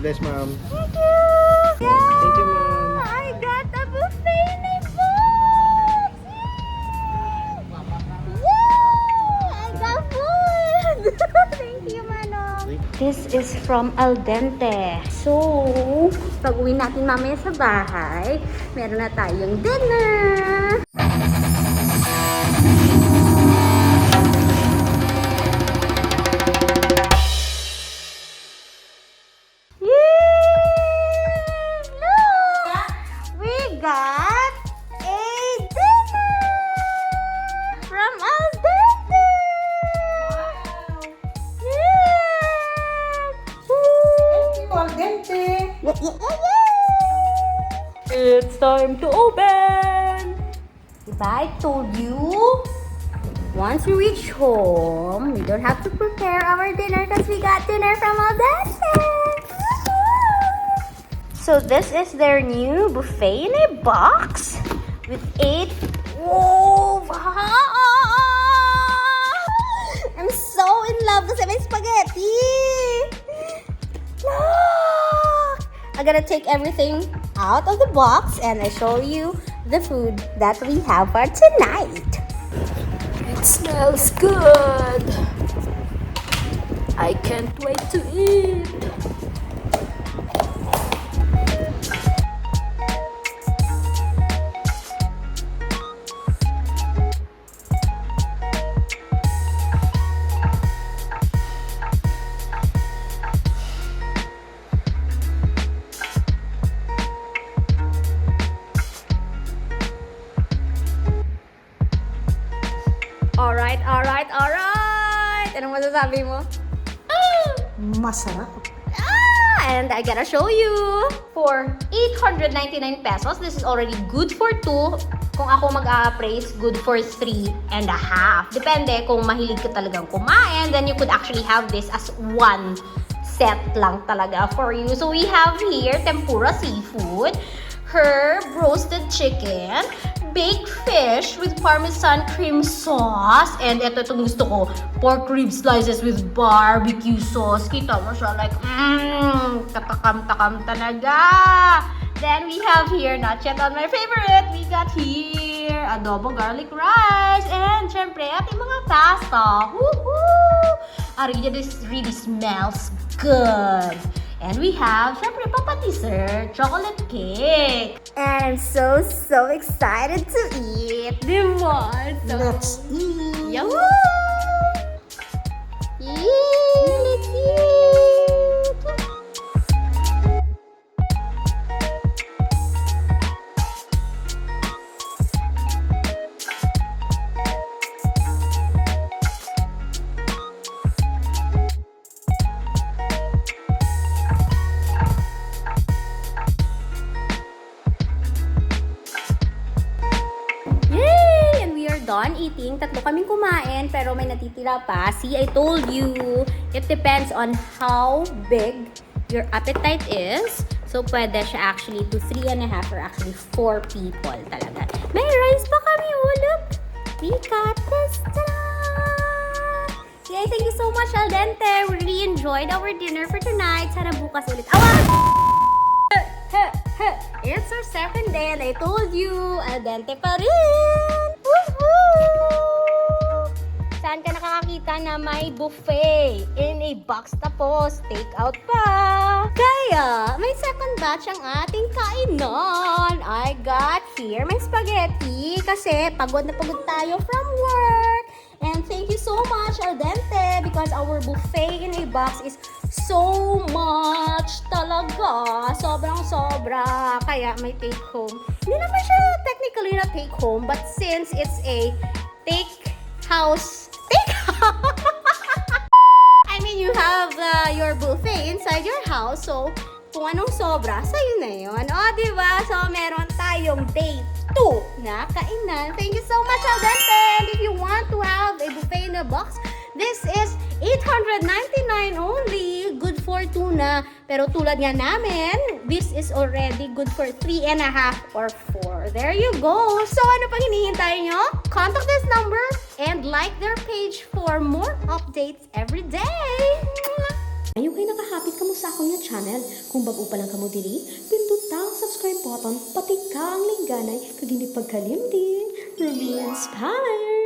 bless, ma'am. Thank you! Yeah! Thank you, ma'am. I got a buffet in a box! Yeah! I got food! Thank you, Manong. This is from Dente. So, pag uwi natin mamaya sa bahay, meron na tayong dinner! Got a dinner from Dente. Wow. Yeah. Dente. It's time to open. Diba, I told you, once we reach home, we don't have to prepare our dinner because we got dinner from Dente. So this is their new buffet in a box with 8. Whoa! I'm so in love with my spaghetti. Look! I'm gonna take everything out of the box and I show you the food that we have for tonight. It smells good. I can't wait to eat. Alright! Anong masasabi mo? Masarap. And I gotta show you. For 899 pesos, this is already good for 2. Kung ako mag-a-appraise, good for 3.5. Depende kung mahilig ka talagang kumain, then you could actually have this as one set lang talaga for you. So we have here Tempura Seafood, herb roasted chicken, baked fish with Parmesan cream sauce, and itong gusto ko, pork rib slices with barbecue sauce. Kita mo siya, like, katakam-takam talaga. Then we have here, not yet on my favorite, we got here adobo garlic rice, and syempre, ating mga pasta. Woohoo! Arija, this really smells good. And we have, syempre, Papa Dessert, chocolate cake. And I'm so excited to eat. Diba? So, Let's eat. Yahoo! Let's eat! Done eating. 3 kaming kumain, pero may natitira pa. See, I told you, it depends on how big your appetite is. So, pwede siya actually to 3.5 or actually 4 people talaga. May rice pa kami, look! We got this! Yay, thank you so much, Dente. We really enjoyed our dinner for tonight. Sana bukas ulit. It's our 2nd day and I told you, Dente pa rin! Saan ka nakakakita na may buffet in a box tapos take out pa? Kaya, may 2nd batch ang ating kainan. I got here my spaghetti kasi pagod na pagod tayo from work. And thank you so much, Dente, because our buffet in a box is so much talaga. Sobrang-sobra. Kaya may take home. Hindi naman siya technically na take home, but since it's a I mean, you have your buffet inside your house, so kung anong sobra, sa'yo na yun. O, diba? So, meron tayong day 2 na kainan. Thank you so much, Dente! And if you want to have a buffet in a box, this is 899 only. Good for 2 na. Pero tulad nga namin, this is already good for 3.5 or 4. There you go. So, ano pang hinihintay nyo? Contact this number and like their page for more updates every day. Ayaw kayo nakahapit kamo sa akong nga channel. Kung bago pa lang kamo diri, pinduta ang subscribe button, pati ka ang lingganay, kag hindi pagkalimti. Ruby Inspired!